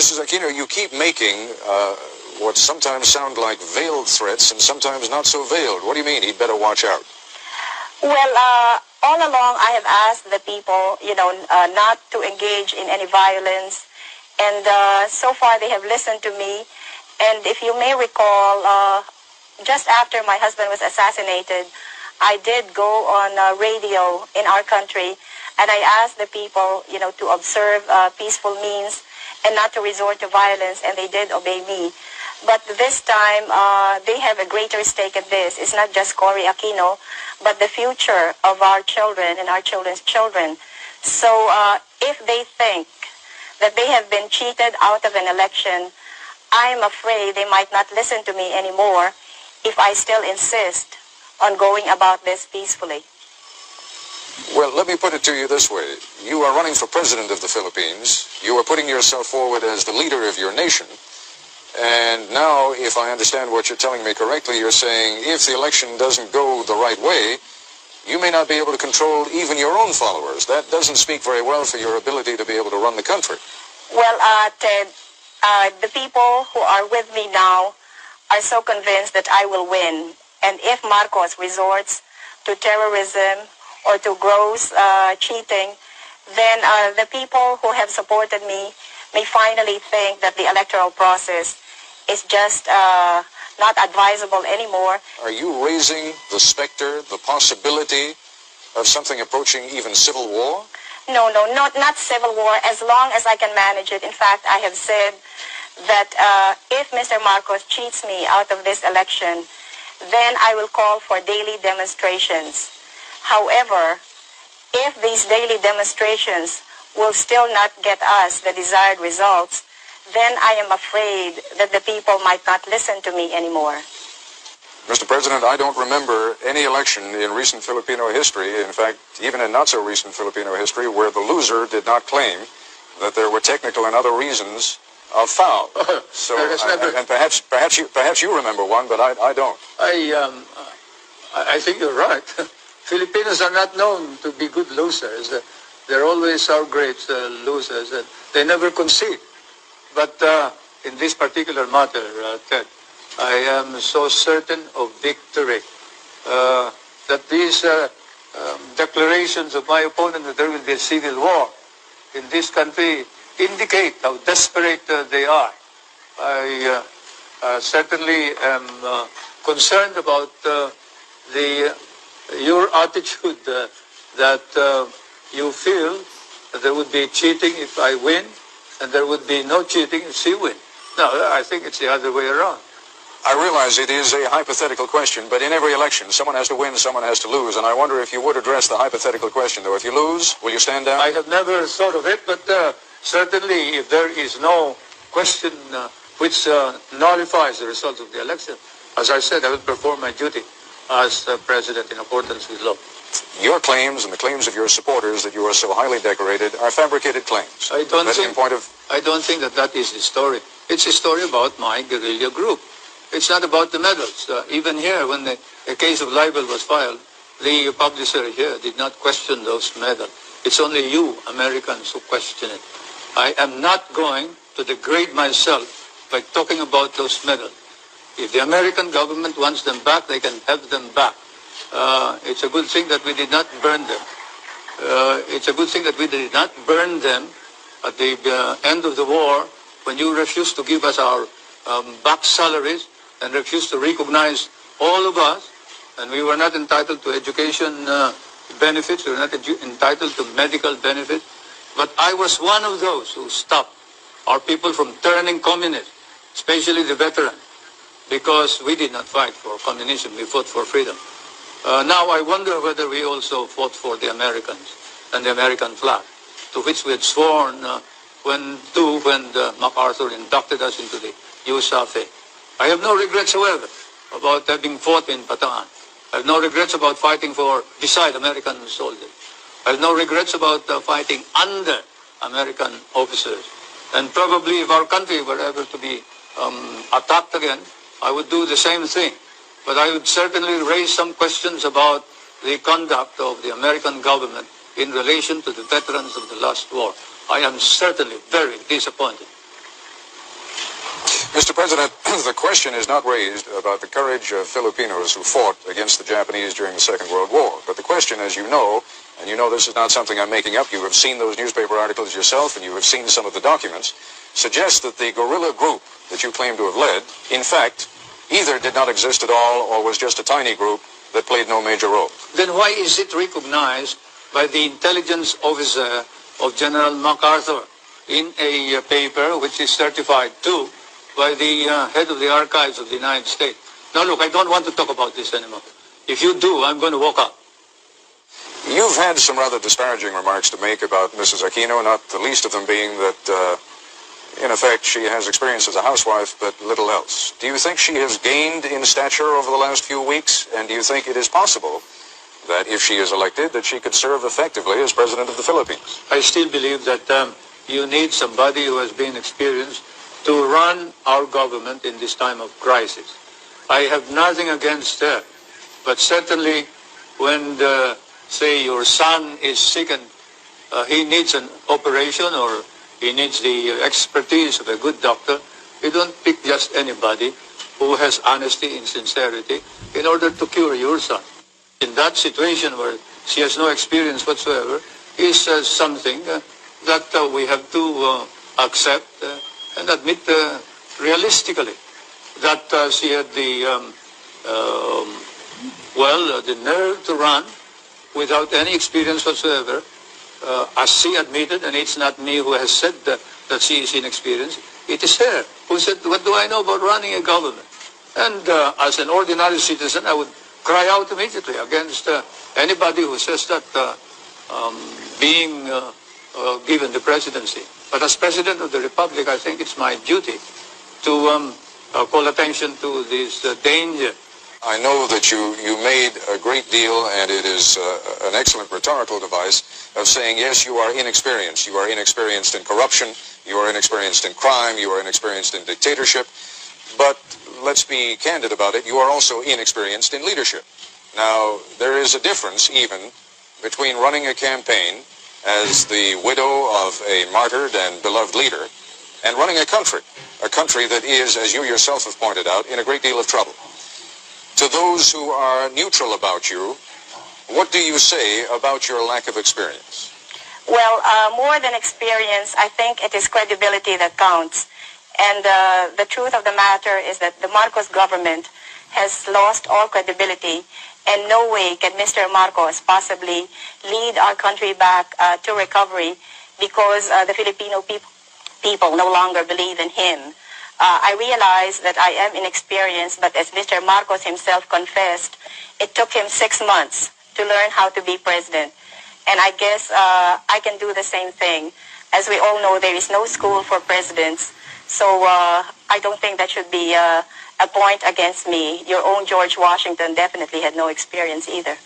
Mrs. Aquino, you keep making what sometimes sound like veiled threats and sometimes not so veiled. What do you mean he'd better watch out? Well, all along I have asked the people, not to engage in any violence. And so far they have listened to me. And if you may recall, just after my husband was assassinated, I did go on radio in our country, and I asked the people, to observe peaceful means and not to resort to violence, and they did obey me. But this time, they have a greater stake in this. It's not just Cory Aquino, but the future of our children and our children's children. So if they think that they have been cheated out of an election, I'm afraid they might not listen to me anymore if I still insist on going about this peacefully. Well, let me put it to you this way. You are running for president of the Philippines. You are putting yourself forward as the leader of your nation. And now, if I understand what you're telling me correctly, you're saying if the election doesn't go the right way, you may not be able to control even your own followers. That doesn't speak very well for your ability to be able to run the country. Well, Ted, the people who are with me now are so convinced that I will win. And if Marcos resorts to terrorism or to gross cheating, then the people who have supported me may finally think that the electoral process is just not advisable anymore. Are you raising the specter, the possibility of something approaching even civil war? No, not civil war, as long as I can manage it. In fact, I have said that if Mr. Marcos cheats me out of this election, then I will call for daily demonstrations. However, if these daily demonstrations will still not get us the desired results, then I am afraid that the people might not listen to me anymore. Mr. President, I don't remember any election in recent Filipino history, in fact, even in not-so-recent Filipino history, where the loser did not claim that there were technical and other reasons of foul. So, and perhaps you remember one, but I don't. I think you're right. Filipinos are not known to be good losers. They're always our great losers, and they never concede. But in this particular matter, Ted, I am so certain of victory that these declarations of my opponent that there will be a civil war in this country indicate how desperate they are. I certainly am concerned about your attitude that you feel that there would be cheating if I win, and there would be no cheating if she wins. No, I think it's the other way around. I realize it is a hypothetical question, but in every election, someone has to win, someone has to lose, and I wonder if you would address the hypothetical question, though. If you lose, will you stand down? I have never thought of it, but certainly if there is no question which nullifies the results of the election, as I said, I will perform my duty as president in accordance with law. Your claims and the claims of your supporters that you are so highly decorated are fabricated claims. I don't think that is the story. It's a story about my guerrilla group. It's not about the medals. Even here, when the case of libel was filed, the publisher here did not question those medals. It's only you, Americans, who question it. I am not going to degrade myself by talking about those medals. If the American government wants them back, they can have them back. It's a good thing that we did not burn them. It's a good thing that we did not burn them at the end of the war when you refused to give us our back salaries and refused to recognize all of us, and we were not entitled to education benefits, we were not entitled to medical benefits. But I was one of those who stopped our people from turning communist, especially the veterans, because we did not fight for communism, we fought for freedom. Now I wonder whether we also fought for the Americans and the American flag, to which we had sworn when MacArthur inducted us into the USAFE. I have no regrets, however, about having fought in Bataan. I have no regrets about fighting beside American soldiers. I have no regrets about fighting under American officers. And probably if our country were ever to be attacked again, I would do the same thing. But I would certainly raise some questions about the conduct of the American government in relation to the veterans of the last war. I am certainly very disappointed. Mr. President, the question is not raised about the courage of Filipinos who fought against the Japanese during the Second World War. But the question, as you know, and you know this is not something I'm making up, you have seen those newspaper articles yourself and you have seen some of the documents, suggests that the guerrilla group that you claim to have led, in fact, either did not exist at all or was just a tiny group that played no major role. Then why is it recognized by the intelligence officer of General MacArthur in a paper which is certified too by the head of the archives of the United States? Now look, I don't want to talk about this anymore. If you do, I'm going to walk out. You've had some rather disparaging remarks to make about Mrs. Aquino, not the least of them being that, in effect, she has experience as a housewife, but little else. Do you think she has gained in stature over the last few weeks? And do you think it is possible that if she is elected, that she could serve effectively as President of the Philippines? I still believe that you need somebody who has been experienced to run our government in this time of crisis. I have nothing against her, but certainly when, say, your son is sick and he needs an operation or he needs the expertise of a good doctor, you don't pick just anybody who has honesty and sincerity in order to cure your son. In that situation where she has no experience whatsoever is something that we have to accept and admit realistically that she had the nerve to run without any experience whatsoever, as she admitted, and it's not me who has said that she is inexperienced, it is her who said, what do I know about running a government? And as an ordinary citizen, I would cry out immediately against anybody who says that being given the presidency. But as President of the Republic, I think it's my duty to call attention to this danger. I know that you made a great deal, and it is an excellent rhetorical device of saying, yes, you are inexperienced. You are inexperienced in corruption. You are inexperienced in crime. You are inexperienced in dictatorship. But let's be candid about it. You are also inexperienced in leadership. Now, there is a difference even between running a campaign as the widow of a martyred and beloved leader and running a country that is, as you yourself have pointed out, in a great deal of trouble. To those who are neutral about you, what do you say about your lack of experience? Well, more than experience, I think it is credibility that counts. And the truth of the matter is that the Marcos government has lost all credibility, and no way can Mr. Marcos possibly lead our country back to recovery because the Filipino people no longer believe in him. I realize that I am inexperienced, but as Mr. Marcos himself confessed, it took him 6 months to learn how to be president. And I guess I can do the same thing. As we all know, there is no school for presidents, so I don't think that should be a point against me. Your own George Washington definitely had no experience either.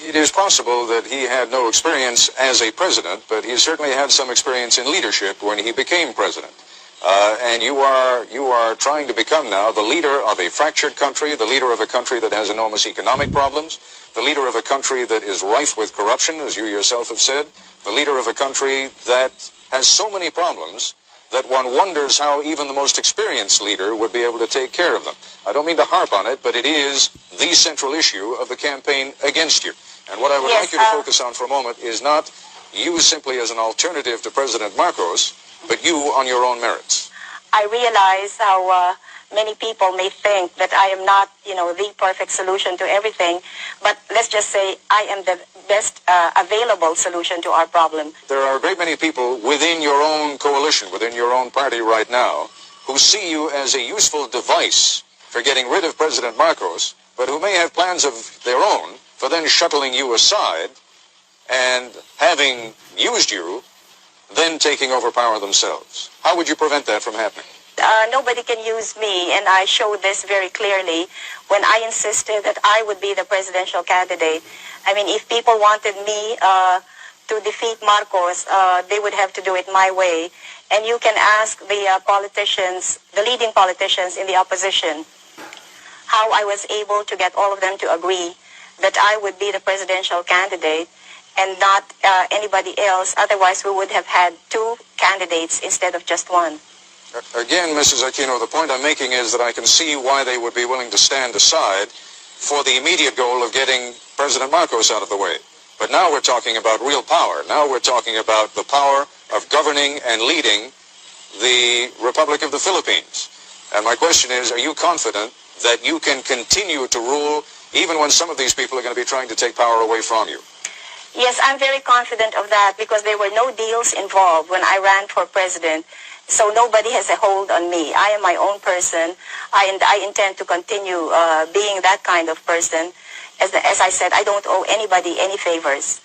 It is possible that he had no experience as a president, but he certainly had some experience in leadership when he became president. And you are trying to become now the leader of a fractured country, the leader of a country that has enormous economic problems, the leader of a country that is rife with corruption, as you yourself have said, the leader of a country that has so many problems that one wonders how even the most experienced leader would be able to take care of them. I don't mean to harp on it, but it is the central issue of the campaign against you. And what I would like you to focus on for a moment is not you simply as an alternative to President Marcos, but you on your own merits. I realize how many people may think that I am not, the perfect solution to everything, but let's just say I am the best available solution to our problem. There are a great many people within your own coalition, within your own party right now, who see you as a useful device for getting rid of President Marcos, but who may have plans of their own for then shuttling you aside and having used you, then taking over power themselves. How would you prevent that from happening? Nobody can use me, and I showed this very clearly when I insisted that I would be the presidential candidate. I mean, if people wanted me to defeat Marcos, they would have to do it my way. And you can ask the politicians, the leading politicians in the opposition, how I was able to get all of them to agree that I would be the presidential candidate and not anybody else. Otherwise, we would have had 2 candidates instead of just 1. Again, Mrs. Aquino, the point I'm making is that I can see why they would be willing to stand aside for the immediate goal of getting President Marcos out of the way. But now we're talking about real power. Now we're talking about the power of governing and leading the Republic of the Philippines. And my question is, are you confident that you can continue to rule even when some of these people are going to be trying to take power away from you? Yes, I'm very confident of that because there were no deals involved when I ran for president. So nobody has a hold on me. I am my own person. I intend to continue being that kind of person. As I said, I don't owe anybody any favors.